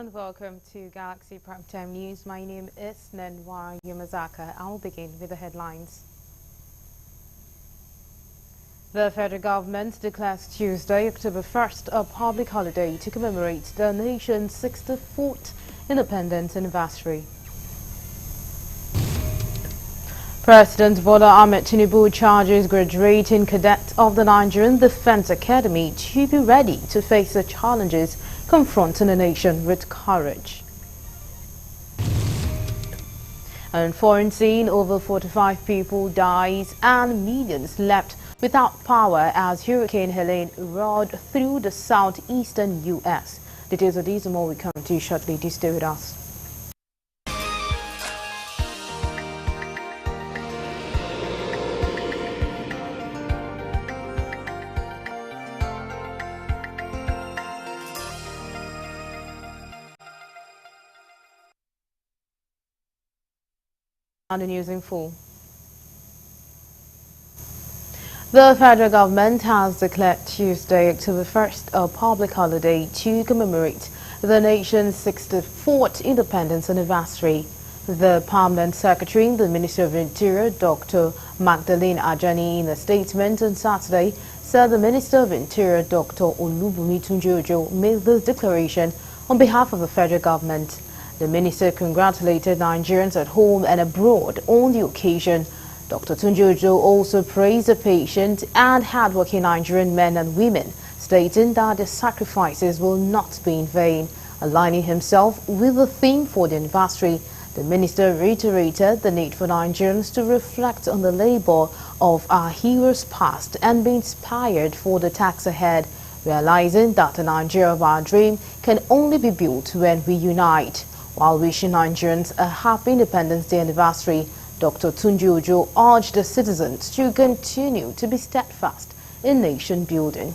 and welcome to Galaxy Primetime News. My name is Nenwa Yamazaka. I'll begin with the headlines. The federal government declares Tuesday, October 1st, a public holiday to commemorate the nation's 64th independence anniversary. President Bola Ahmed Tinubu charges graduating cadets of the Nigerian Defense Academy to be ready to face the challenges confronting the nation with courage. And foreign scene, over 45 people died and millions left without power as Hurricane Helene roared through the southeastern U.S. Details of these and more we come to shortly. Do stay with us. And the news in full. The federal government has declared Tuesday, October 1st, a public holiday to commemorate the nation's 64th independence anniversary. The permanent secretary, the Minister of Interior, Dr. Magdalene Ajani, in a statement on Saturday, said the Minister of Interior, Dr. Olubunmi Tunji-Ojo, made this declaration on behalf of the federal government. The minister congratulated Nigerians at home and abroad on the occasion. Dr. Tunji-Ojo also praised the patient and hardworking Nigerian men and women, stating that their sacrifices will not be in vain. Aligning himself with the theme for the anniversary, the minister reiterated the need for Nigerians to reflect on the labor of our heroes past and be inspired for the task ahead, realizing that the Nigeria of our dream can only be built when we unite. While wishing Nigerians a happy Independence Day anniversary, Dr. Tunji-Ojo urged the citizens to continue to be steadfast in nation building.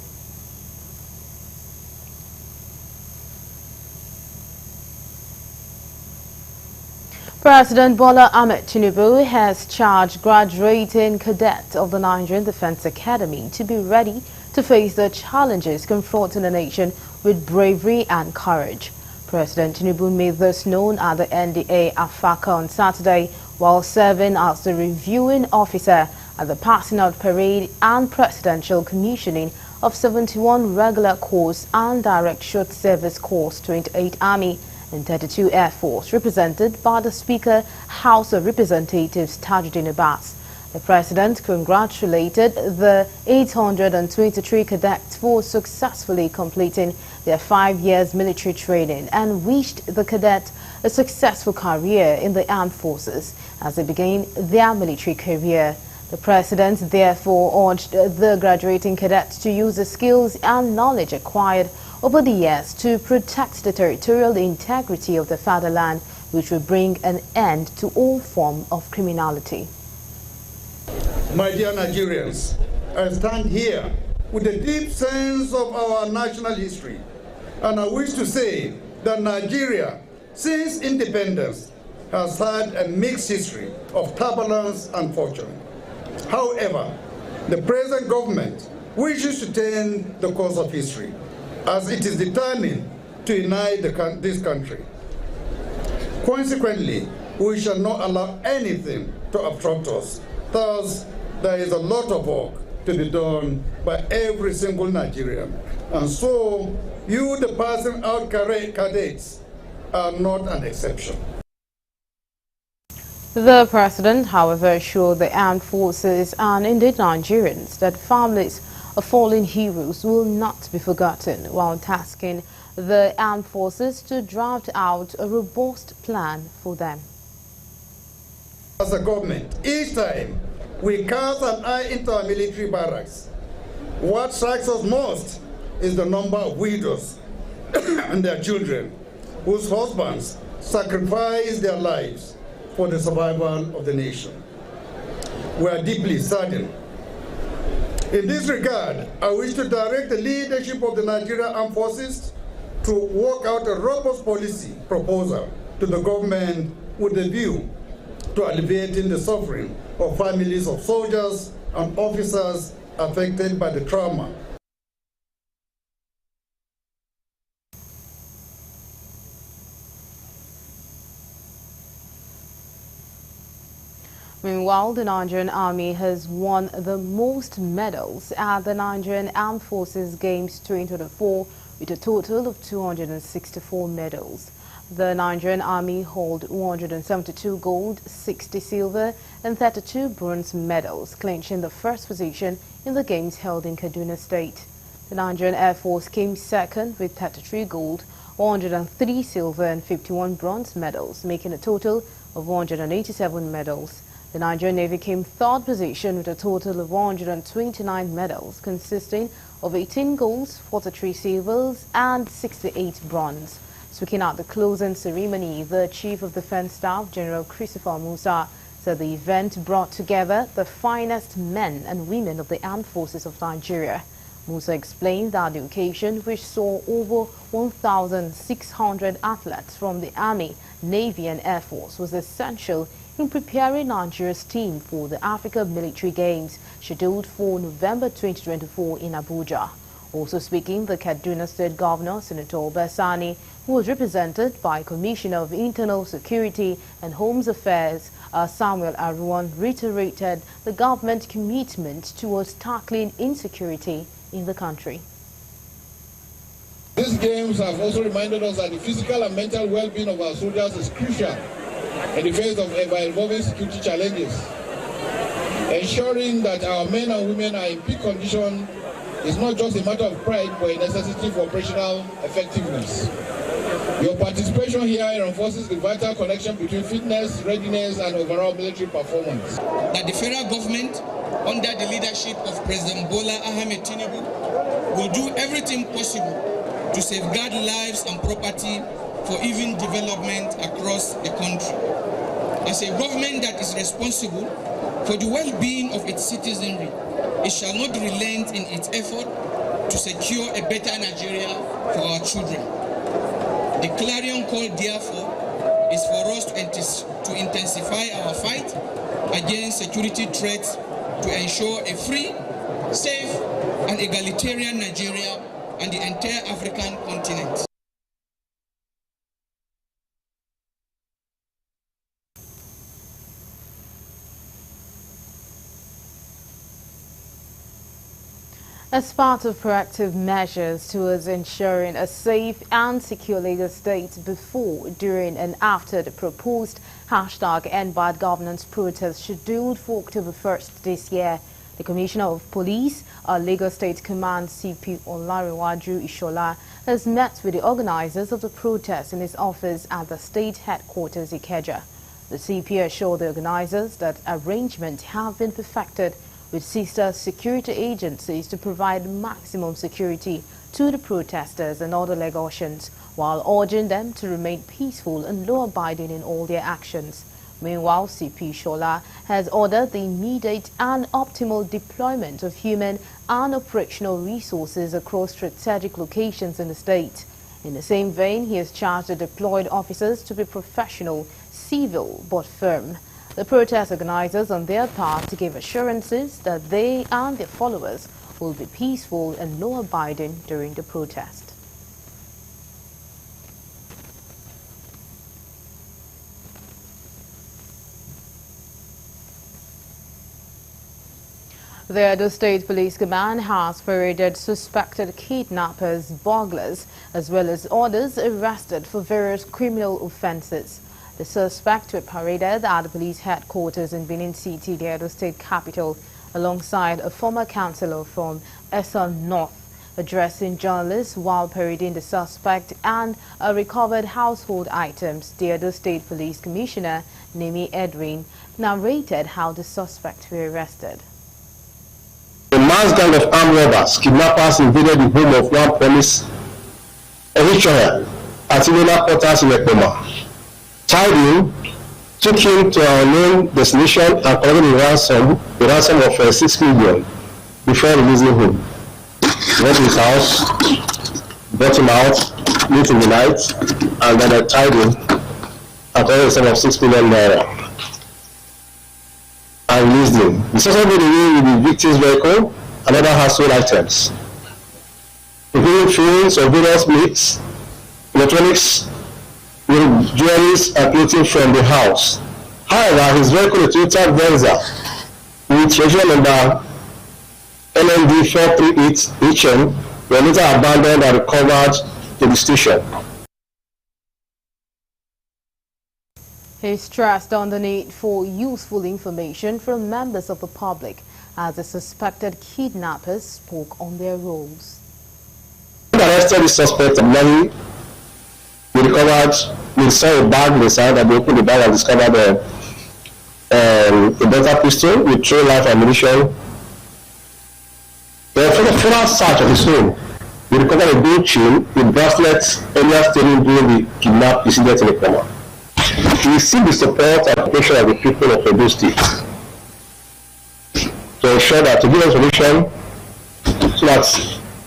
President Bola Ahmed Tinubu has charged graduating cadets of the Nigerian Defense Academy to be ready to face the challenges confronting the nation with bravery and courage. President Tinubu made this known at the NDA Afaka on Saturday while serving as the reviewing officer at the passing out parade and presidential commissioning of 71 regular corps and direct short service corps, 28 Army and 32 Air Force, represented by the Speaker, House of Representatives Tajuddin Abbas. The President congratulated the 823 cadets for successfully completing their 5 years military training and wished the cadets a successful career in the armed forces as they begin their military career. The President therefore urged the graduating cadets to use the skills and knowledge acquired over the years to protect the territorial integrity of the fatherland, which will bring an end to all forms of criminality. My dear Nigerians, I stand here with a deep sense of our national history, and I wish to say that Nigeria, since independence, has had a mixed history of turbulence and fortune. However, the present government wishes to turn the course of history, as it is determined to unite this country. Consequently, we shall not allow anything to obstruct us. Thus, there is a lot of work to be done by every single Nigerian. And so, you, the passing out cadets, are not an exception. The President, however, assured the armed forces and indeed Nigerians that families of fallen heroes will not be forgotten, while tasking the armed forces to draft out a robust plan for them. As a government, each time we cast an eye into our military barracks, what strikes us most is the number of widows and their children whose husbands sacrifice their lives for the survival of the nation. We are deeply saddened. In this regard, I wish to direct the leadership of the Nigerian Armed Forces to work out a robust policy proposal to the government with a view to alleviating the suffering of families of soldiers and officers affected by the trauma. Meanwhile, the Nigerian Army has won the most medals at the Nigerian Armed Forces Games 2024 with a total of 264 medals. The Nigerian Army hold 172 gold, 60 silver and 32 bronze medals, clinching the first position in the games held in Kaduna State. The Nigerian Air Force came second with 33 gold, 103 silver and 51 bronze medals, making a total of 187 medals. The Nigerian Navy came third position with a total of 129 medals, consisting of 18 golds, 43 silvers and 68 bronze. Speaking at the closing ceremony, the Chief of Defense Staff, General Christopher Musa, said the event brought together the finest men and women of the Armed Forces of Nigeria. Musa explained that the occasion, which saw over 1,600 athletes from the Army, Navy and Air Force, was essential in preparing Nigeria's team for the Africa Military Games scheduled for November 2024 in Abuja. Also speaking, the Kaduna State Governor, Senator Obasani, who was represented by Commissioner of Internal Security and Homes Affairs, Samuel Aruwan, reiterated the government's commitment towards tackling insecurity in the country. These games have also reminded us that the physical and mental well-being of our soldiers is crucial in the face of ever-evolving security challenges. Ensuring that our men and women are in peak condition is not just a matter of pride, but a necessity for operational effectiveness. Your participation here reinforces the vital connection between fitness, readiness, and overall military performance. That the federal government, under the leadership of President Bola Ahmed Tinubu, will do everything possible to safeguard lives and property for even development across the country. As a government that is responsible for the well-being of its citizenry, it shall not relent in its effort to secure a better Nigeria for our children. The clarion call, therefore, is for us to intensify our fight against security threats to ensure a free, safe, and egalitarian Nigeria and the entire African continent. As part of proactive measures towards ensuring a safe and secure Lagos State before, during and after the proposed #EndBadGovernance protest scheduled for October 1st this year, the Commissioner of Police, Lagos State Command CP Olarewaju Ishola, has met with the organizers of the protest in his office at the state headquarters Ikeja. The CP assured the organizers that arrangements have been perfected with sister security agencies to provide maximum security to the protesters and other Lagosians, while urging them to remain peaceful and law-abiding in all their actions. Meanwhile, CP Shola has ordered the immediate and optimal deployment of human and operational resources across strategic locations in the state. In the same vein, he has charged the deployed officers to be professional, civil but firm. The protest organizers, on their part, gave assurances that they and their followers will be peaceful and law-abiding during the protest. The Edo State Police Command has paraded suspected kidnappers, burglars, as well as others arrested for various criminal offences. The suspects were paraded at the police headquarters in Benin City, the Edo State capital, alongside a former councillor from Esa North, addressing journalists while parading the suspect and recovered household items. The Edo State Police Commissioner, Nemi Edwin, narrated how the suspects were arrested. A mass gang of armed robbers, kidnappers invaded the home of one police official at Ilona quarters in Ekpoma. Tied him, took him to our known destination and collected a ransom of 6 million before releasing him. Went to his house, brought him out late in the night, and then I tied him and collected a sum of 6 million naira and released him. The suspect made away with the victim's vehicle and other household items, including phones of various makes, electronics, jewelry and clothing from the house. However, his vehicle, a Toyota Venza, with registration number LND 438HM, were later abandoned and recovered to the station. He stressed on the need for useful information from members of the public as the suspected kidnappers spoke on their roles. We arrested the suspect of money. We recovered, we saw a bag inside, and we opened the bag and discovered a better pistol with true life ammunition. For the further search of his home, we recovered a gold chain with bracelets earlier stolen during the kidnap incident in the coma. We seek the support and cooperation of the people of Edo State to ensure that, to give us solution so that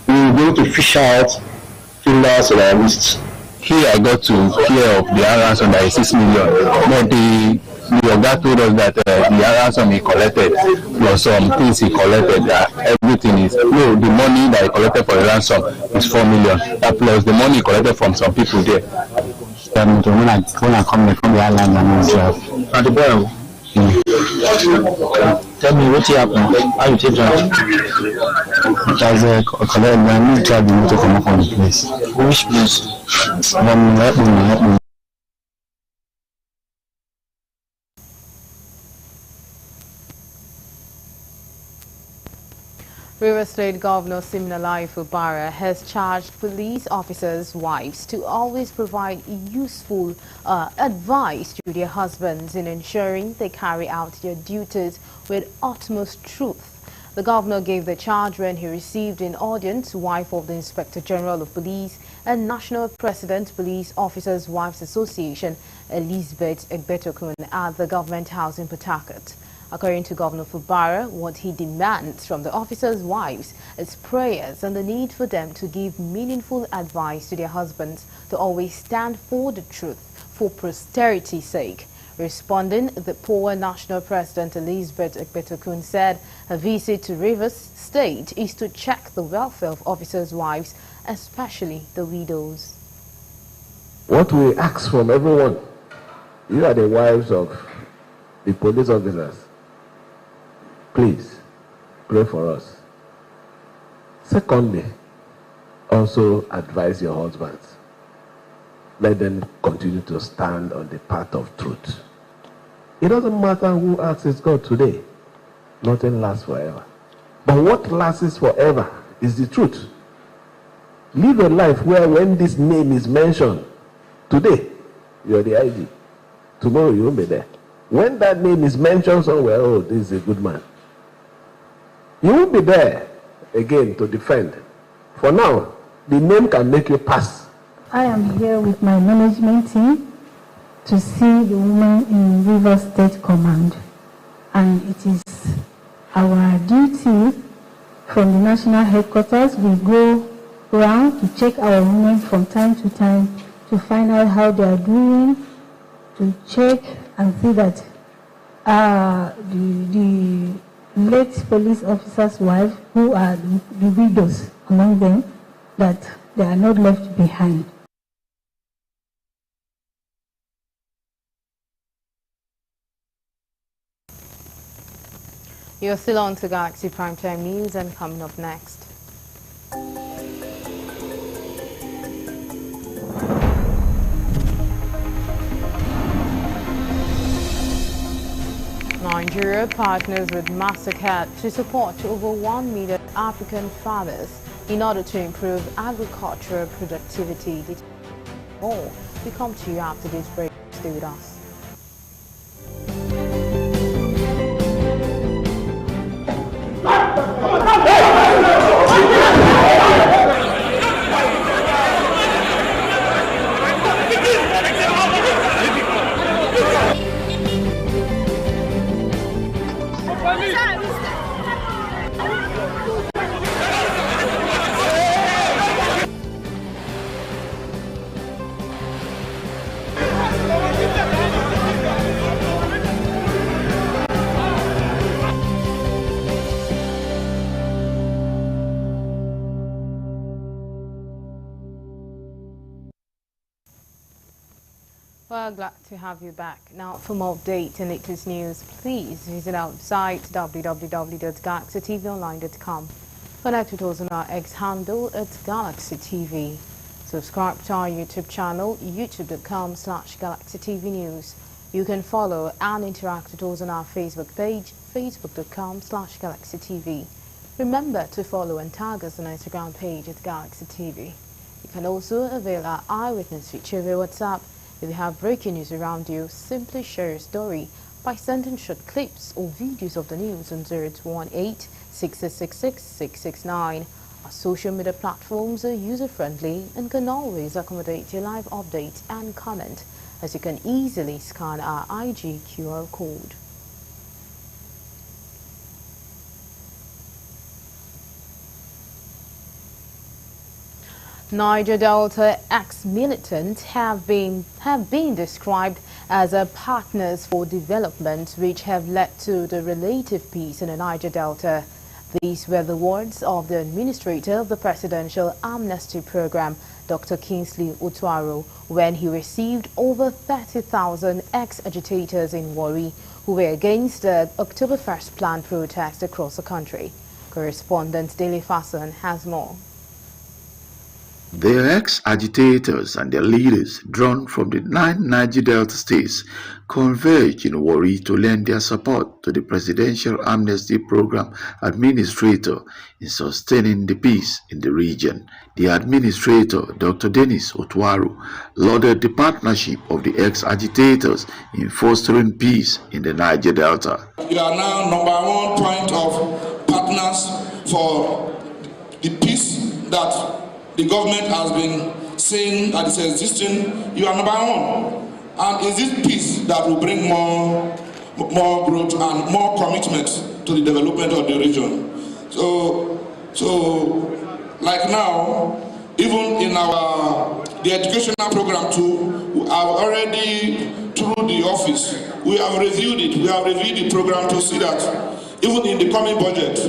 we will be able to fish out criminals in our midst. Here I got to hear of the ransom that is 6 million, but the Oga told us that the ransom he collected plus some things he collected, everything is, no, the money that he collected for the ransom is 4 million, plus the money he collected from some people there. When I come from the island and the boy. Tell me what happened. How you take that? Because I need to drive the motor from the place. Which place? Help me. Rivers State Governor Siminalayi Fubara has charged police officers' wives to always provide useful advice to their husbands in ensuring they carry out their duties with utmost truth. The governor gave the charge when he received in audience wife of the Inspector General of Police and National President Police Officers' Wives Association, Elizabeth Egbetokun, at the Government House in Port Harcourt. According to Governor Fubara, what he demands from the officers' wives is prayers and the need for them to give meaningful advice to their husbands to always stand for the truth for posterity's sake. Responding, the poor National President Elizabeth Egbetokun said her visit to Rivers State is to check the welfare of officers' wives, especially the widows. What we ask from everyone, you are the wives of the police officers. Please, pray for us. Secondly, also advise your husbands. Let them continue to stand on the path of truth. It doesn't matter who asks God today. Nothing lasts forever. But what lasts forever is the truth. Live a life where when this name is mentioned, today, you're the ID. Tomorrow, you won't be there. When that name is mentioned somewhere, oh, this is a good man. You won't be there again to defend. For now, the name can make you pass. I am here with my management team to see the women in Rivers State Command. And it is our duty from the national headquarters. We go around to check our women from time to time to find out how they are doing, to check and see that the late police officers' wives, who are the widows among them, that they are not left behind. You're still on to Galaxy Primetime News, and coming up next. Nigeria partners with MasterCard to support over 1 million African farmers in order to improve agricultural productivity. More we come to you after this break. Stay with us. We're glad to have you back. Now, for more updates and latest news, please visit our website www.galaxytvonline.com. Connect with us on our X handle at Galaxy TV. Subscribe to our YouTube channel, youtube.com/GalaxyTVNews. You can follow and interact with us on our Facebook page, facebook.com/GalaxyTV. Remember to follow and tag us on our Instagram page at Galaxy TV. You can also avail our eyewitness feature via WhatsApp. If you have breaking news around you, simply share your story by sending short clips or videos of the news on 018-6666-669. Our social media platforms are user-friendly and can always accommodate your live updates and comment, as you can easily scan our IG QR code. Niger Delta ex-militants have been described as partners for development, which have led to the relative peace in the Niger Delta. These were the words of the administrator of the Presidential Amnesty Program, Dr. Kingsley Otuaro, when he received over 30,000 ex-agitators in Warri who were against the October 1st planned protest across the country. Correspondent Daily Fasan has more. The ex-agitators and their leaders, drawn from the 9 Niger Delta states, converged in Warri to lend their support to the Presidential Amnesty Program administrator in sustaining the peace in the region. The administrator, Dr. Dennis Otuaro, lauded the partnership of the ex-agitators in fostering peace in the Niger Delta. We are now #1 point of partners for the peace that the government has been saying that is existing. You are #1, and is this peace that will bring more growth and more commitment to the development of the region. So like now, even in the educational program too, we have already, through the office, we have reviewed it. We have reviewed the program to see that even in the coming budget,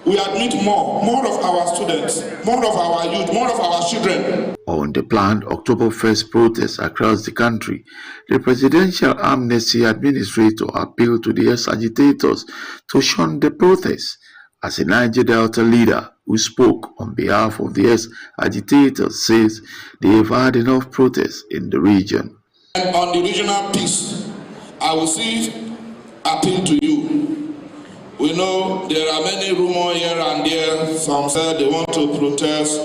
we admit more of our students, more of our youth, more of our children. On the planned October 1st protests across the country, the Presidential Amnesty Administrator appealed to the ex-agitators to shun the protests. As a Niger Delta leader who spoke on behalf of the ex-agitators says they have had enough protests in the region. And on the regional peace, I will appeal to you. We know there are many rumors here and there. Some said they want to protest.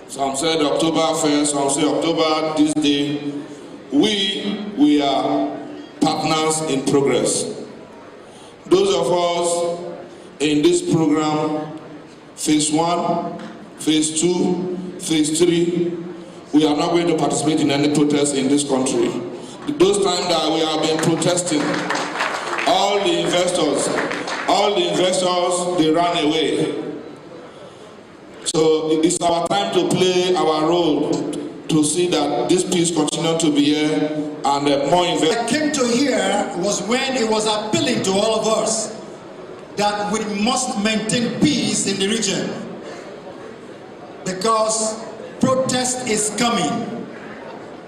Some said October 1st. Some say October this day. We are partners in progress. Those of us in this program, phase 1, phase 2, phase 3, we are not going to participate in any protest in this country. Those times that we have been protesting, all the investors, they ran away. So it's our time to play our role to see that this peace continues to be here and more investors. I came to here was when it was appealing to all of us that we must maintain peace in the region because protest is coming.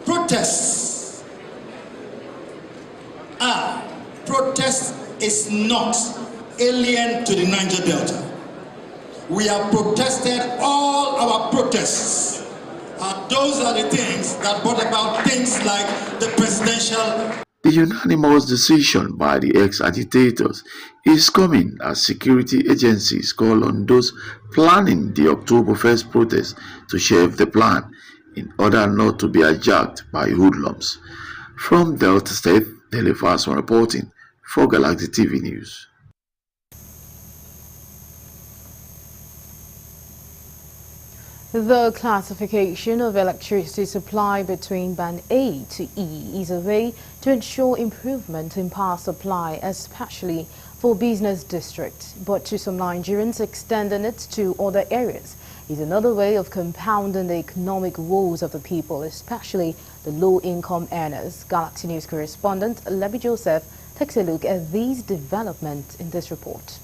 Protest is not alien to the Niger Delta. We have protested all our protests. Those are the things that brought about things like the presidential. The unanimous decision by the ex-agitators is coming as security agencies call on those planning the October 1st protest to shelve the plan in order not to be hijacked by hoodlums. From Delta State, Daily Fast reporting for Galaxy TV News. The classification of electricity supply between Band A to E is a way to ensure improvement in power supply, especially for business districts. But to some Nigerians, extending it to other areas is another way of compounding the economic woes of the people, especially the low-income earners. Galaxy News correspondent Lebby Joseph takes a look at these developments in this report.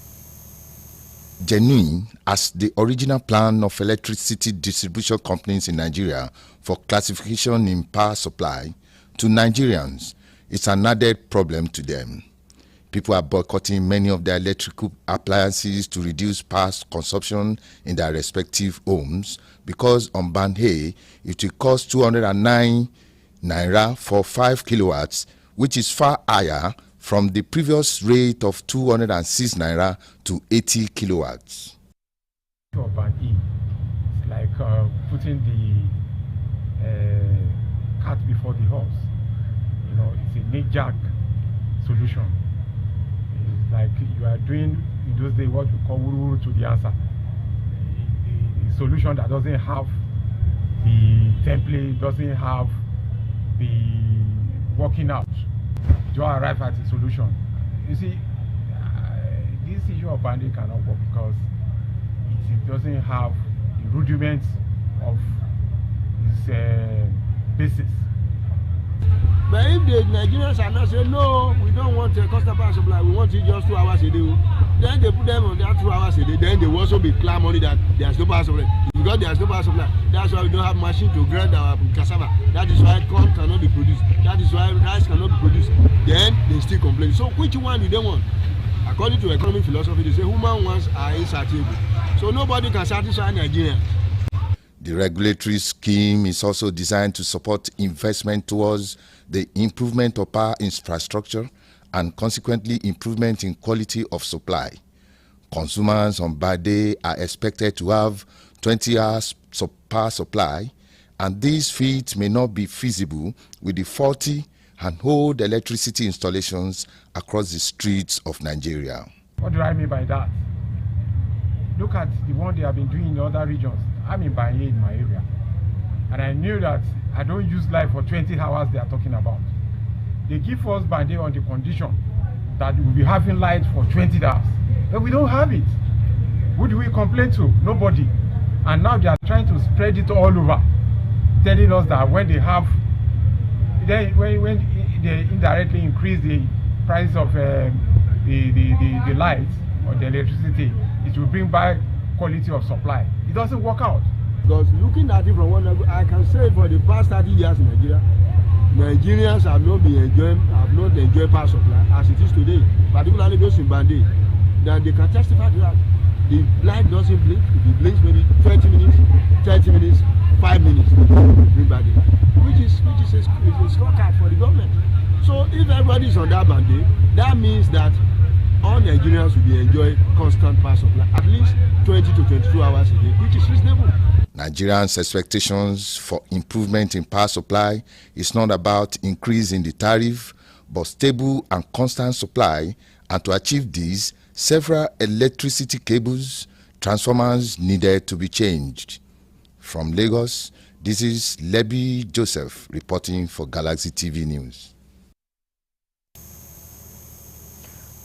Genuine as the original plan of electricity distribution companies in Nigeria for classification in power supply, to Nigerians, it's an added problem to them. People are boycotting many of their electrical appliances to reduce power consumption in their respective homes because on band A, it will cost 209 naira for 5 kilowatts, which is far higher from the previous rate of 206 naira to 80 kilowatts. For band E, it's like putting the cart before the horse. You know, it's a knee-jerk solution. It's like you are doing in those days what we call wuru to the answer. A solution that doesn't have the template, doesn't have the working out. You arrive at a solution. You see, this issue of banding cannot work because it doesn't have the rudiments of its basis. But if the Nigerians are not saying, no, we don't want a constant power supply, we want it just 2 hours a day, then they put them on that 2 hours a day, then they will also be clamoring that there's no power supply. Because there's no power supply, that's why we don't have machine to grind our cassava. That is why corn cannot be produced. That is why rice cannot be produced. Then they still complain. So which one do they want? According to economic philosophy, they say human wants are insatiable. So nobody can satisfy Nigeria. The regulatory scheme is also designed to support investment towards the improvement of power infrastructure and consequently improvement in quality of supply. Consumers on bad day are expected to have 20 hours power supply, and these feats may not be feasible with the faulty and old electricity installations across the streets of Nigeria. What do I mean by that? Look at the one they have been doing in other regions. I'm in Banye in my area, and I knew that I don't use light for 20 hours they are talking about. They give us Banye on the condition that we'll be having light for 20 hours, but we don't have it. Who do we complain to? Nobody. And now they are trying to spread it all over, telling us that when they have, when they indirectly increase the price of the lights or the electricity, it will bring back quality of supply. It doesn't work out. Because looking at it from one angle, I can say for the past 30 years in Nigeria, Nigerians have not enjoyed power supply as it is today, particularly those in Bande. Then they can testify to that. The light doesn't blink. It blinks maybe 20 minutes, 30 minutes, 5 minutes. Bring back the light, which is a scorecard for the government. So if everybody is on that Bande, that means that all Nigerians will be enjoying constant power supply, at least 20 to 22 hours a day, which is reasonable. Nigerians' expectations for improvement in power supply is not about increase in the tariff, but stable and constant supply, and to achieve this, several electricity cables, transformers needed to be changed. From Lagos, this is Lebi Joseph reporting for Galaxy TV News.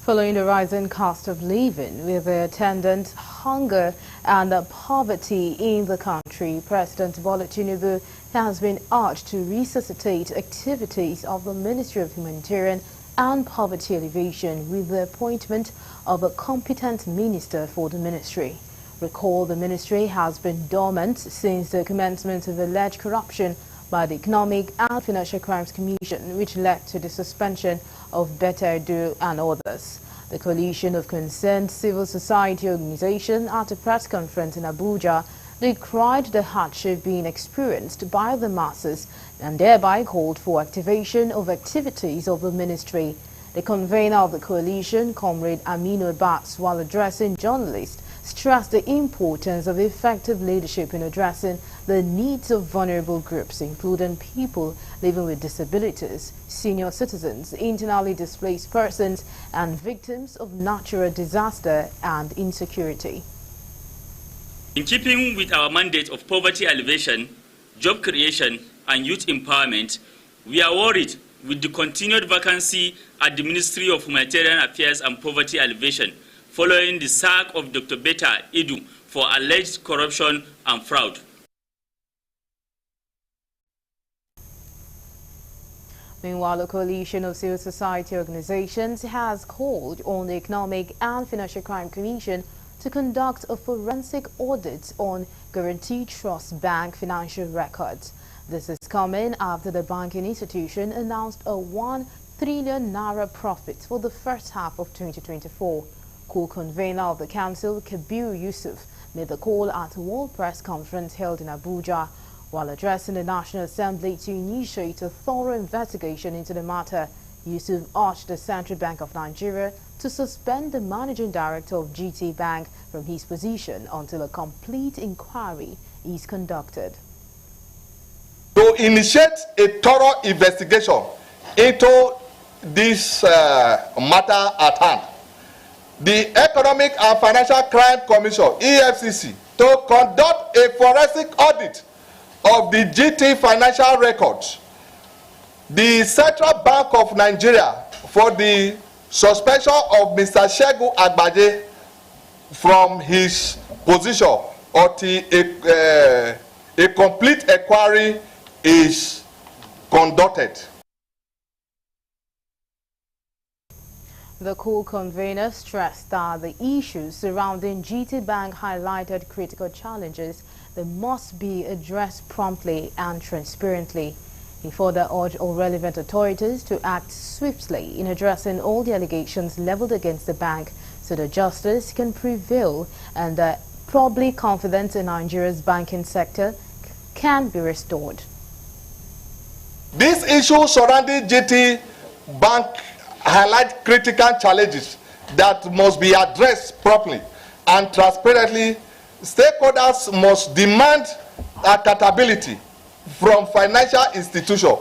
Following the rising cost of living with the attendant hunger and poverty in the country, President Bola Tinubu has been urged to resuscitate activities of the Ministry of Humanitarian and Poverty Alleviation with the appointment of a competent minister for the ministry. Recall the ministry has been dormant since the commencement of alleged corruption by the Economic and Financial Crimes Commission, which led to the suspension of Better Do and others. The coalition of concerned civil society organizations at a press conference in Abuja decried the hardship being experienced by the masses and thereby called for activation of activities of the ministry. The convener of the coalition, Comrade Aminu Abbas, while addressing journalists, stressed the importance of effective leadership in addressing the needs of vulnerable groups, including people living with disabilities, senior citizens, internally displaced persons, and victims of natural disaster and insecurity. In keeping with our mandate of poverty alleviation, job creation, and youth empowerment, we are worried with the continued vacancy at the Ministry of Humanitarian Affairs and Poverty Alleviation following the sack of Dr. Betta Edu for alleged corruption and fraud. Meanwhile, a coalition of civil society organizations has called on the Economic and Financial Crime Commission to conduct a forensic audit on Guaranty Trust Bank financial records. This is coming after the banking institution announced a 1 trillion naira profit for the first half of 2024. Co-convener of the council, Kabir Yusuf, made the call at a World Press Conference held in Abuja. While addressing the National Assembly to initiate a thorough investigation into the matter, Yusuf urged the Central Bank of Nigeria to suspend the managing director of GT Bank from his position until a complete inquiry is conducted. To initiate a thorough investigation into this matter at hand, the Economic and Financial Crime Commission, EFCC, to conduct a forensic audit of the GT financial records, the Central Bank of Nigeria for the suspension of Mr. Segun Agbaje from his position until a complete inquiry is conducted. The co-convener stressed that the issues surrounding GT Bank highlighted critical challenges that must be addressed promptly and transparently. He further urged all relevant authorities to act swiftly in addressing all the allegations leveled against the bank so that justice can prevail and that public confidence in Nigeria's banking sector can be restored. These issues surrounding GT Bank highlight critical challenges that must be addressed properly and transparently. Stakeholders must demand accountability from financial institutions.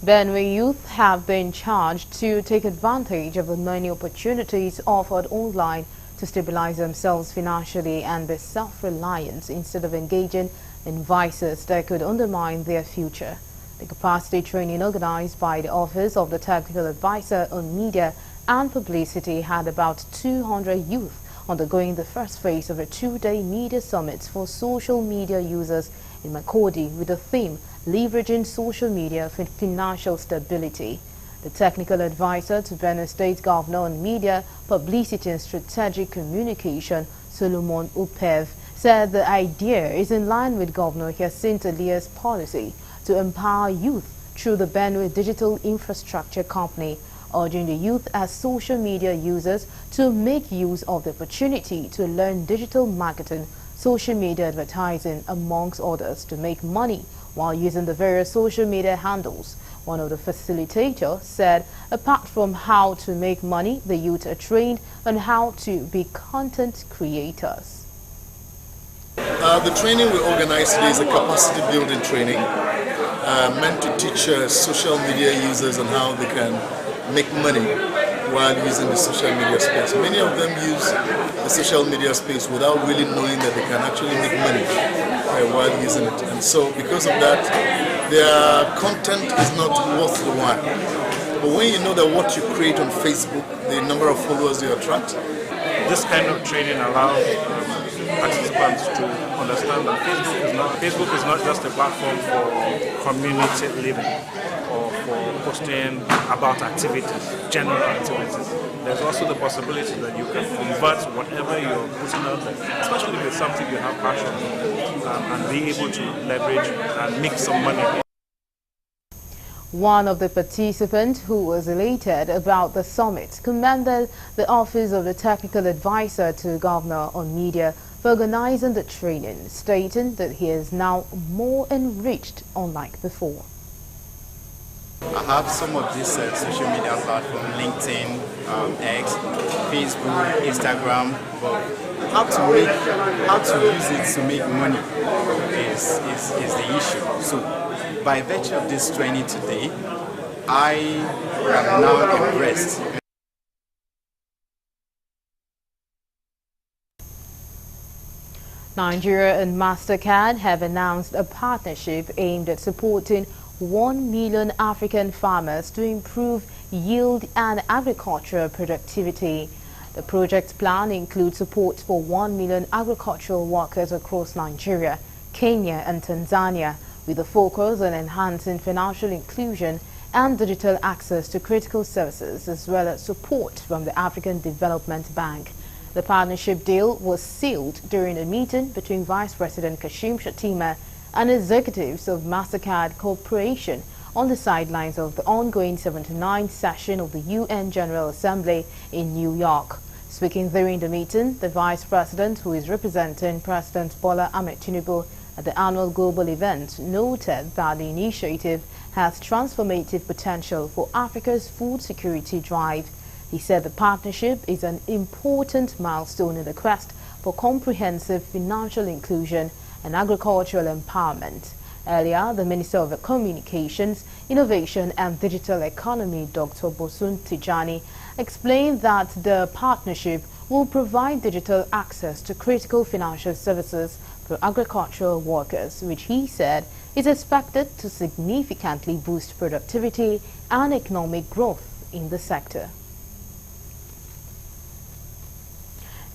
Benue youth have been charged to take advantage of the many opportunities offered online to stabilize themselves financially and be self-reliant instead of engaging in vices that could undermine their future. The capacity training organized by the Office of the Technical Advisor on Media and Publicity had about 200 youth undergoing the first phase of a 2-day media summit for social media users in Makurdi with the theme Leveraging Social Media for Financial Stability. The technical advisor to Benue State Governor on Media, Publicity and Strategic Communication, Solomon Upev, said the idea is in line with Governor Hyacinth Alia's policy to empower youth through the Benue Digital Infrastructure Company, urging the youth as social media users to make use of the opportunity to learn digital marketing, social media advertising, amongst others, to make money while using the various social media handles. One of the facilitators said apart from how to make money, the youth are trained on how to be content creators. The training we organized today is a capacity building training meant to teach social media users on how they can make money while using the social media space. Many of them use the social media space without really knowing that they can actually make money while using it. And so because of that, their content is not worth the while. But when you know that what you create on Facebook, the number of followers you attract, this kind of training allows participants to understand that Facebook is not just a platform for community living or for posting about activities, general activities. There's also the possibility that you can convert whatever you're putting out there, especially if it's something you have passion for, and be able to leverage and make some money. One of the participants who was elated about the summit commended the Office of the Technical Advisor to Governor on Media for organizing the training, stating that he is now more enriched unlike before. I have some of these social media platforms, LinkedIn, X, Facebook, Instagram, but how to use it to make money is the issue. So by virtue of this training today, I am now impressed. Nigeria and MasterCard have announced a partnership aimed at supporting 1 million African farmers to improve yield and agricultural productivity. The project plan includes support for 1 million agricultural workers across Nigeria, Kenya and Tanzania, with a focus on enhancing financial inclusion and digital access to critical services, as well as support from the African Development Bank. The partnership deal was sealed during a meeting between Vice President Kashim Shettima and executives of MasterCard Corporation on the sidelines of the ongoing 79th session of the UN General Assembly in New York. Speaking during the meeting, the Vice President, who is representing President Bola Ahmed Tinubu at the annual global event, noted that the initiative has transformative potential for Africa's food security drive. He said the partnership is an important milestone in the quest for comprehensive financial inclusion and agricultural empowerment. Earlier, the Minister of Communications, Innovation and Digital Economy, Dr. Bosun Tijani, explained that the partnership will provide digital access to critical financial services for agricultural workers, which he said is expected to significantly boost productivity and economic growth in the sector.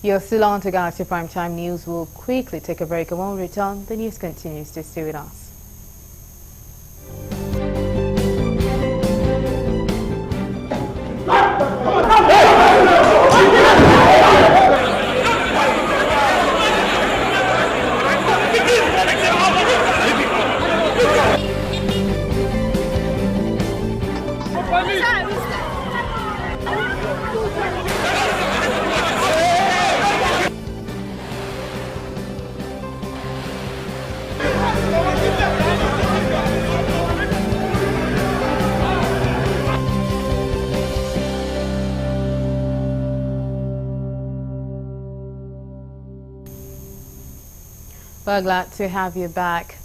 You're still on to Galaxy Primetime News. We'll quickly take a break and when we return, the news continues. To stay with us. We're glad to have you back.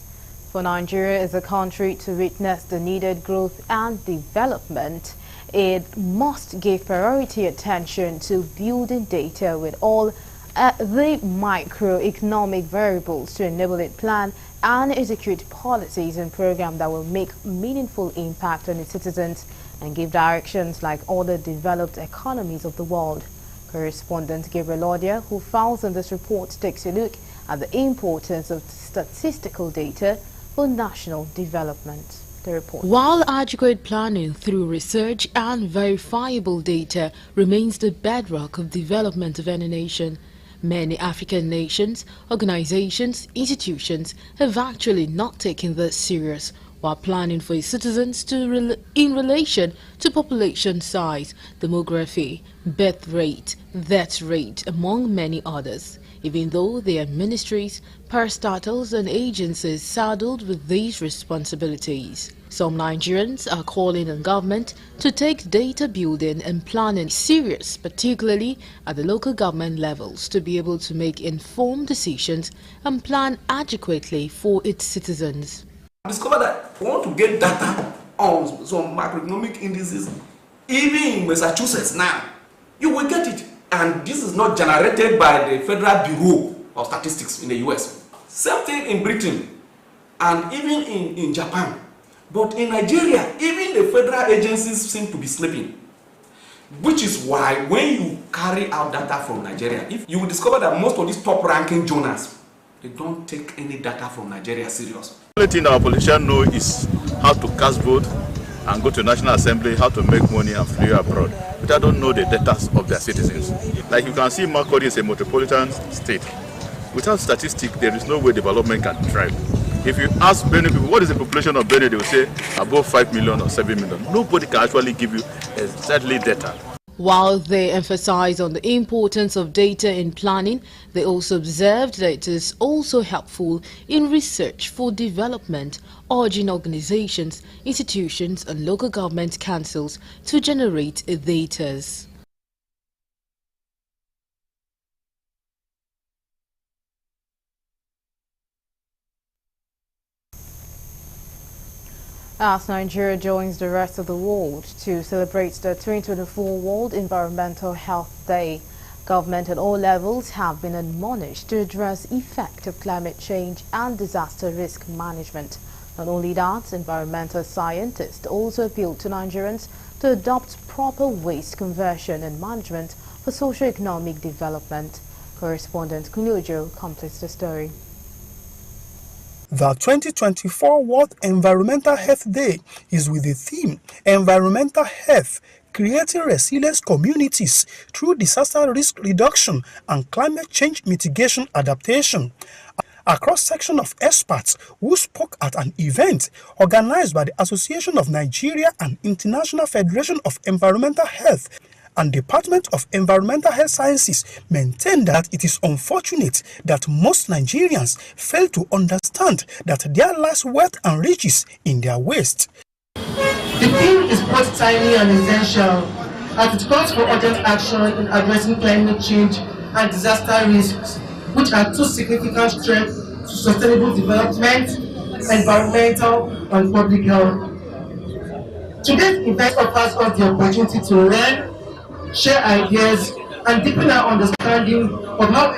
For Nigeria as a country to witness the needed growth and development, it must give priority attention to building data with all the microeconomic variables to enable it plan and execute policies and programs that will make meaningful impact on its citizens and give directions like other developed economies of the world. Correspondent Gabriel Odia, who files on this report, takes a look at the importance of statistical data for national development. The report. While adequate planning through research and verifiable data remains the bedrock of development of any nation, many African nations, organizations, institutions have actually not taken this serious while planning for its citizens in relation to population size, demography, birth rate, death rate, among many others, even though there are ministries, parastatals and agencies saddled with these responsibilities. Some Nigerians are calling on government to take data building and planning serious, particularly at the local government levels, to be able to make informed decisions and plan adequately for its citizens. Discover that we want to get data on some macroeconomic indices, even in Massachusetts now, you will get it. And this is not generated by the Federal Bureau of Statistics in the US. Same thing in Britain and even in Japan. But in Nigeria, even the federal agencies seem to be sleeping. Which is why when you carry out data from Nigeria, you will discover that most of these top-ranking journals, they don't take any data from Nigeria serious. The only thing our politicians know is how to cast vote and go to National Assembly, how to make money and flee abroad. But I don't know the data of their citizens. Like you can see, Makurdi is a metropolitan state. Without statistics, there is no way development can thrive. If you ask Benue people, what is the population of Benue, they will say above 5 million or 7 million. Nobody can actually give you exactly data. While they emphasize on the importance of data in planning, they also observed that it is also helpful in research for development, urging organizations, institutions and local government councils to generate data. As Nigeria joins the rest of the world to celebrate the 2024 World Environmental Health Day, government at all levels have been admonished to address the effect of climate change and disaster risk management. Not only that, environmental scientists also appealed to Nigerians to adopt proper waste conversion and management for socio-economic development. Correspondent Kunyojo completes the story. The 2024 World Environmental Health Day is with the theme Environmental Health, creating resilient communities through disaster risk reduction and climate change mitigation adaptation. A cross-section of experts who spoke at an event organized by the Association of Nigeria and International Federation of Environmental Health and Department of Environmental Health Sciences maintained that it is unfortunate that most Nigerians fail to understand that there lies wealth and riches in their waste. The theme is both timely and essential, as it calls for urgent action in addressing climate change and disaster risks, which are two significant threats to sustainable development, environmental, and public health. Today's event offers us the opportunity to learn, share ideas, and deepen our understanding of how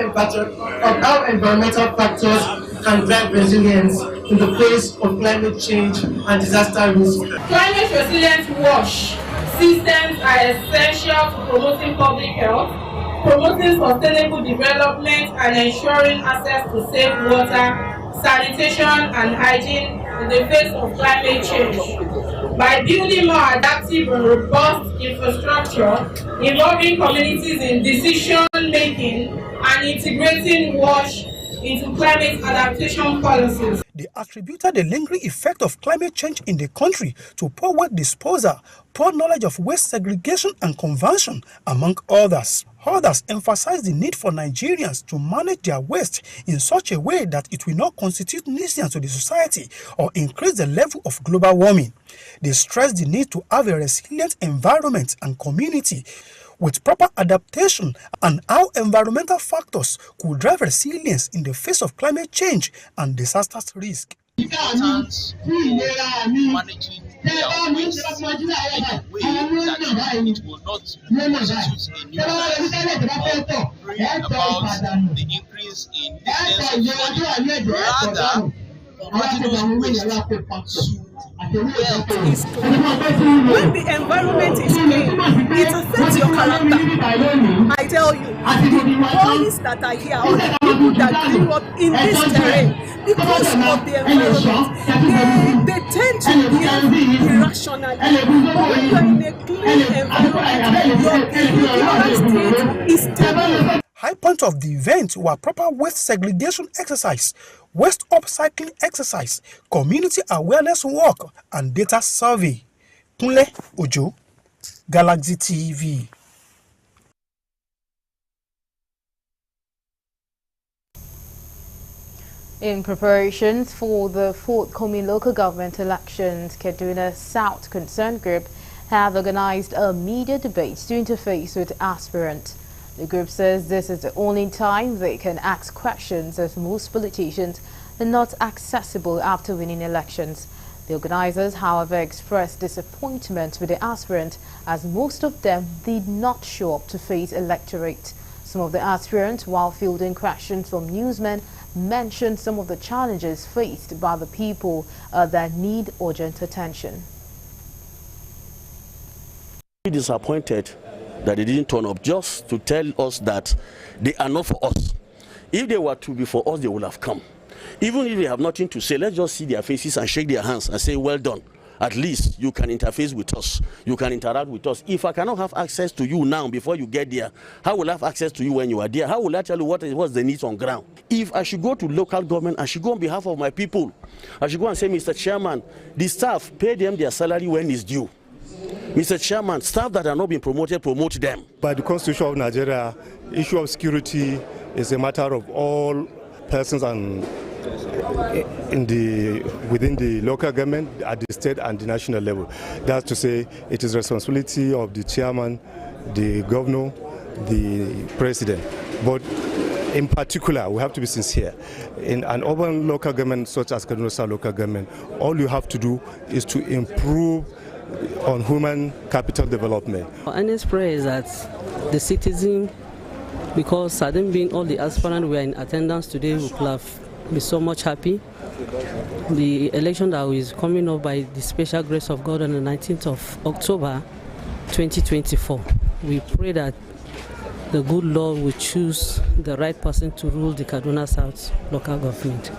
environmental factors can drive resilience in the face of climate change and disaster risk. Climate resilience wash systems are essential to promoting public health, promoting sustainable development, and ensuring access to safe water, sanitation, and hygiene in the face of climate change. By building more adaptive and robust infrastructure involving communities in decision-making and integrating WASH into climate adaptation policies. They attributed the lingering effect of climate change in the country to poor waste disposal, poor knowledge of waste segregation and conversion, among others. Others emphasized the need for Nigerians to manage their waste in such a way that it will not constitute nuisance to the society or increase the level of global warming. They stressed the need to have a resilient environment and community with proper adaptation and how environmental factors could drive resilience in the face of climate change and disaster risk. Managing their waste in a way that it will not constitute a nuisance or bring about the increase in incidence of flooding, rather converting those waste to wealth. When the environment is clean, it affects your character. I tell you, the boys that are here, or the people that grew up in this terrain, because of the environment, they tend to behave irrationally. But when you are in a clean environment, your behavioral state is stable. High point of the event were proper waste segregation exercise, waste upcycling exercise, community awareness work, and data survey. Kunle Ojo, Galaxy TV. In preparations for the forthcoming local government elections, Kaduna South Concerned Group have organized a media debate to interface with aspirants. The group says this is the only time they can ask questions, as most politicians are not accessible after winning elections. The organizers, however, expressed disappointment with the aspirant, as most of them did not show up to face electorate. Some of the aspirants, while fielding questions from newsmen, mentioned some of the challenges faced by the people that need urgent attention. Disappointed that they didn't turn up, just to tell us that they are not for us. If they were to be for us, they would have come. Even if they have nothing to say, let's just see their faces and shake their hands and say, well done. At least you can interface with us. You can interact with us. If I cannot have access to you now before you get there, how will I have access to you when you are there? How will I tell you what's the needs on ground? If I should go to local government, I should go on behalf of my people. I should go and say, Mr. Chairman, the staff, pay them their salary when it's due. Mr. Chairman, staff that are not being promoted, promote them. By the Constitution of Nigeria, issue of security is a matter of all persons and within the local government, at the state and the national level. That's to say, it is responsibility of the chairman, the governor, the president. But in particular, we have to be sincere. In an urban local government such as Kaduna South local government, all you have to do is to improve on human capital development. Our earnest prayer is that the citizen, because hadn't been all the aspirants were in attendance today, we could have been so much happy. The election that is coming up by the special grace of God on the 19th of October 2024, we pray that the good Lord will choose the right person to rule the Kaduna South local government.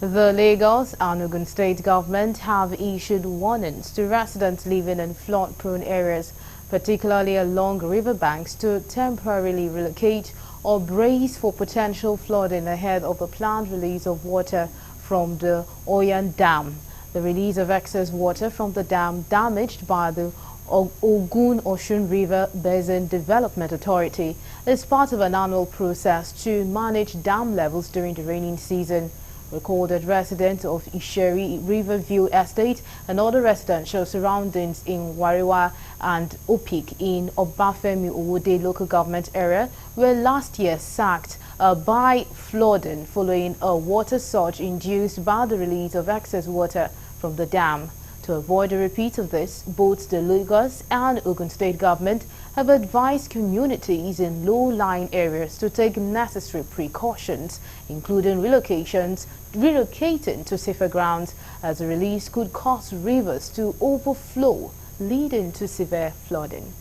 The Lagos and Ogun State government have issued warnings to residents living in flood-prone areas, particularly along riverbanks, to temporarily relocate or brace for potential flooding ahead of the planned release of water from the Oyan Dam. The release of excess water from the dam damaged by the Ogun-Osun River Basin Development Authority is part of an annual process to manage dam levels during the rainy season. Recorded residents of Isheri Riverview Estate and other residential surroundings in Wariwa and Opik in Obafemi Owode local government area were last year sacked by flooding following a water surge induced by the release of excess water from the dam. To avoid a repeat of this, both the Lagos and Ogun State government have advised communities in low-lying areas to take necessary precautions, including relocating to safer grounds, as the release could cause rivers to overflow, leading to severe flooding.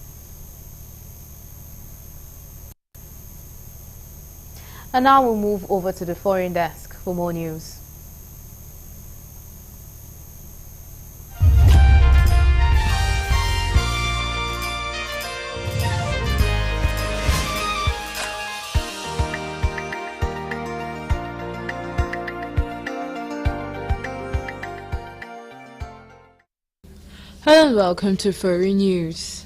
And now we'll move over to the foreign desk for more news. Hello and welcome to Foreign News.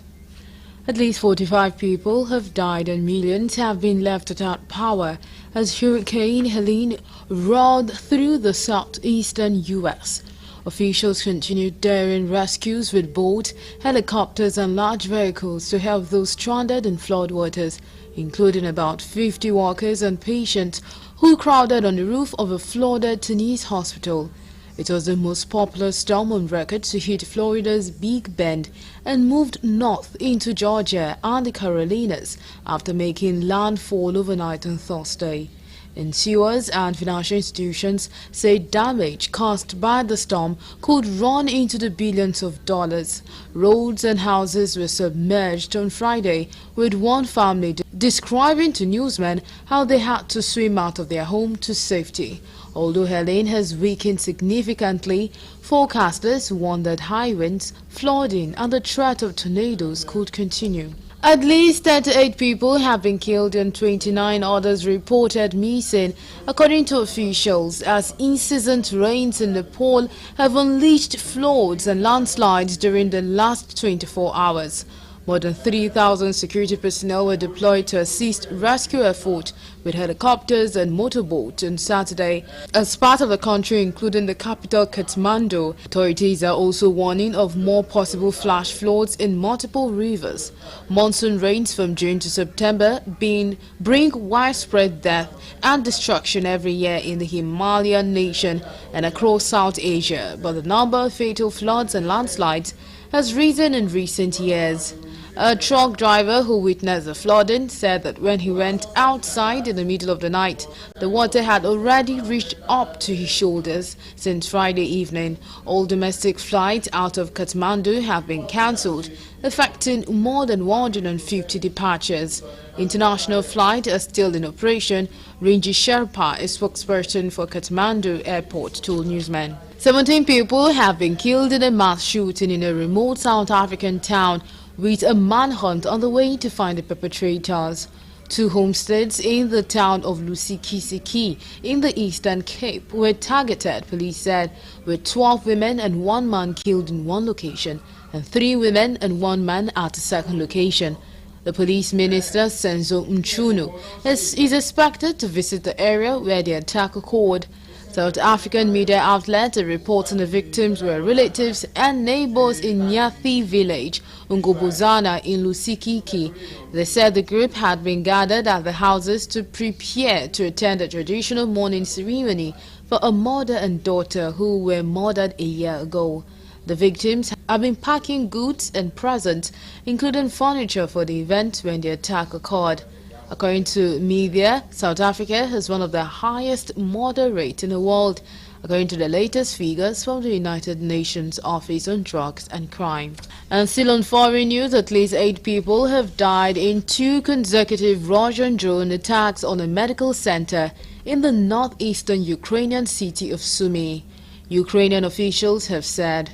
At least 45 people have died and millions have been left without power as Hurricane Helene roared through the southeastern U.S. Officials continued daring rescues with boats, helicopters and large vehicles to help those stranded in floodwaters, including about 50 workers and patients who crowded on the roof of a flooded Tennessee hospital. It was the most popular storm on record to hit Florida's Big Bend and moved north into Georgia and the Carolinas after making landfall overnight on Thursday. Insurers and financial institutions say damage caused by the storm could run into the billions of dollars. Roads and houses were submerged on Friday, with one family describing to newsmen how they had to swim out of their home to safety. Although Helene has weakened significantly, forecasters warn that high winds, flooding and the threat of tornadoes could continue. At least 38 people have been killed and 29 others reported missing, according to officials, as incessant rains in Nepal have unleashed floods and landslides during the last 24 hours. More than 3,000 security personnel were deployed to assist rescue efforts with helicopters and motorboats on Saturday. As part of the country, including the capital Kathmandu, authorities are also warning of more possible flash floods in multiple rivers. Monsoon rains from June to September bring widespread death and destruction every year in the Himalayan nation and across South Asia, but the number of fatal floods and landslides has risen in recent years. A truck driver who witnessed the flooding said that when he went outside in the middle of the night, the water had already reached up to his shoulders. Since Friday evening, all domestic flights out of Kathmandu have been cancelled, affecting more than 150 departures. International flights are still in operation. Rinji Sherpa, a spokesperson for Kathmandu Airport, told newsmen. 17 people have been killed in a mass shooting in a remote South African town, with a manhunt on the way to find the perpetrators. Two homesteads in the town of Lusikisiki in the Eastern Cape were targeted, police said, with 12 women and 1 man killed in one location and 3 women and 1 man at a second location. The police minister, Senzo Mchunu, is expected to visit the area where the attack occurred. South African media outlets are reporting the victims were relatives and neighbors in Nyathi village, Ungobozana in Lusikiki. They said the group had been gathered at the houses to prepare to attend a traditional mourning ceremony for a mother and daughter who were murdered a year ago. The victims have been packing goods and presents, including furniture, for the event when the attack occurred. According to media, South Africa has one of the highest murder rates in the world, according to the latest figures from the United Nations Office on Drugs and Crime. And still on foreign news, at least 8 people have died in 2 consecutive Russian drone attacks on a medical center in the northeastern Ukrainian city of Sumy. Ukrainian officials have said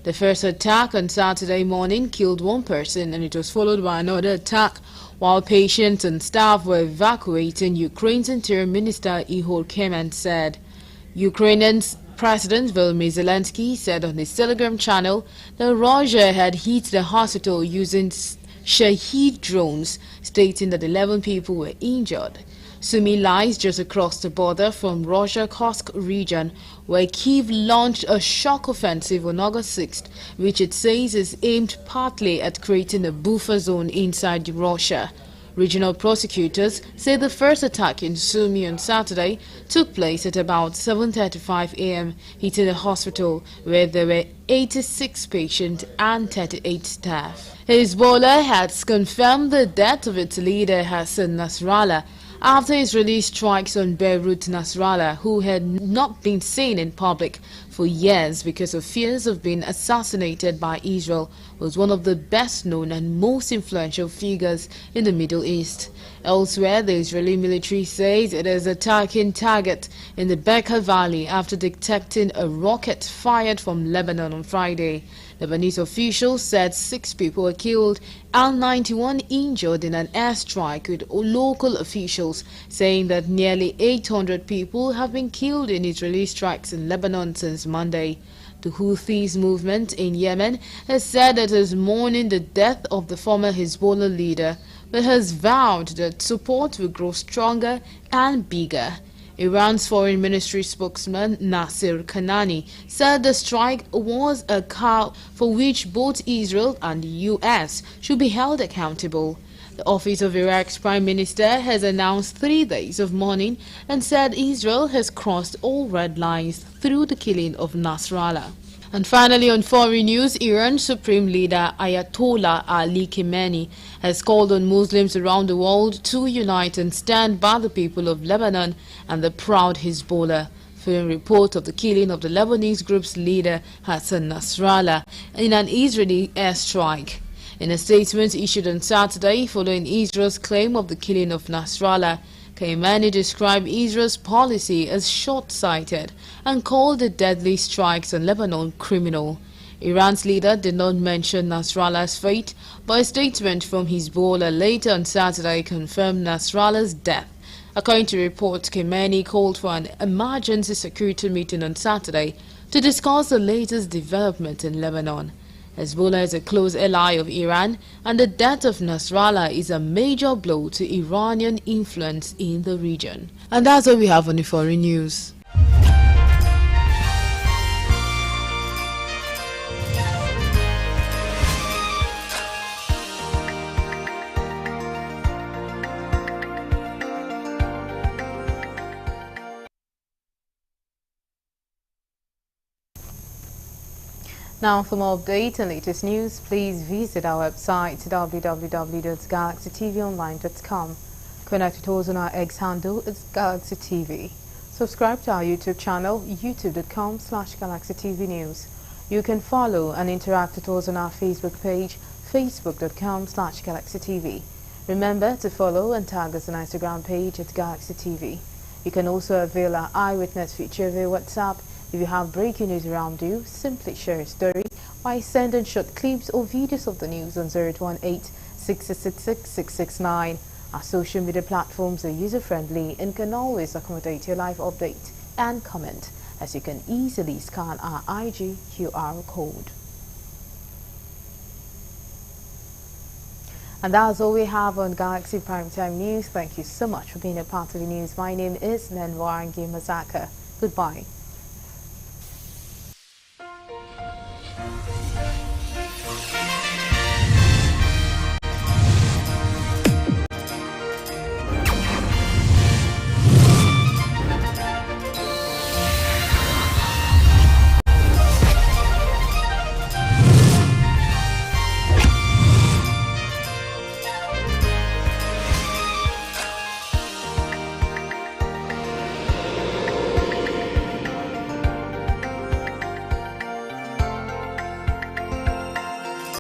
the first attack on Saturday morning killed one person, and it was followed by another attack while patients and staff were evacuating. Ukraine's Interior Minister Ihor Kemen said. Ukrainian's President Volodymyr Zelensky said on his Telegram channel that Russia had hit the hospital using Shahed drones, stating that 11 people were injured. Sumy lies just across the border from Russia-Kursk region, where Kyiv launched a shock offensive on August 6th, which it says is aimed partly at creating a buffer zone inside Russia. Regional prosecutors say the first attack in Sumy on Saturday took place at about 7:35 a.m., hitting a hospital where there were 86 patients and 38 staff. Hezbollah has confirmed the death of its leader Hassan Nasrallah after Israeli strikes on Beirut. Nasrallah, who had not been seen in public for years because of fears of being assassinated by Israel, was one of the best known and most influential figures in the Middle East. Elsewhere, the Israeli military says it is attacking targets in the Bekaa Valley after detecting a rocket fired from Lebanon on Friday. Lebanese officials said 6 people were killed and 91 injured in an airstrike, with local officials saying that nearly 800 people have been killed in Israeli strikes in Lebanon since Monday. The Houthis movement in Yemen has said it is mourning the death of the former Hezbollah leader, but has vowed that support will grow stronger and bigger. Iran's foreign ministry spokesman Nasser Kanani said the strike was a call for which both Israel and the U.S. should be held accountable. The office of Iraq's prime minister has announced 3 days of mourning and said Israel has crossed all red lines through the killing of Nasrallah. And finally, on foreign news, Iran's supreme leader Ayatollah Ali Khamenei has called on Muslims around the world to unite and stand by the people of Lebanon and the proud Hezbollah, following a report of the killing of the Lebanese group's leader Hassan Nasrallah in an Israeli airstrike. In a statement issued on Saturday following Israel's claim of the killing of Nasrallah, Khamenei described Israel's policy as short-sighted and called the deadly strikes on Lebanon criminal. Iran's leader did not mention Nasrallah's fate, but a statement from Hezbollah later on Saturday confirmed Nasrallah's death. According to reports, Khamenei called for an emergency security meeting on Saturday to discuss the latest development in Lebanon. Hezbollah is a close ally of Iran, and the death of Nasrallah is a major blow to Iranian influence in the region. And that's what we have on the foreign news. Now, for more updates and latest news, please visit our website www.galaxytvonline.com. Connect with us on our X handle, it's Galaxy TV. Subscribe to our YouTube channel, youtube.com/GalaxyTV News. You can follow and interact with us on our Facebook page, facebook.com/GalaxyTV. Remember to follow and tag us on our Instagram page at Galaxy TV. You can also avail our eyewitness feature via WhatsApp. If you have breaking news around you, simply share a story by sending short clips or videos of the news on 018-666-669. Our social media platforms are user-friendly and can always accommodate your live update and comment, as you can easily scan our IG QR code. And that's all we have on Galaxy Primetime News. Thank you so much for being a part of the news. My name is Nenwarangi Mazaka. Goodbye.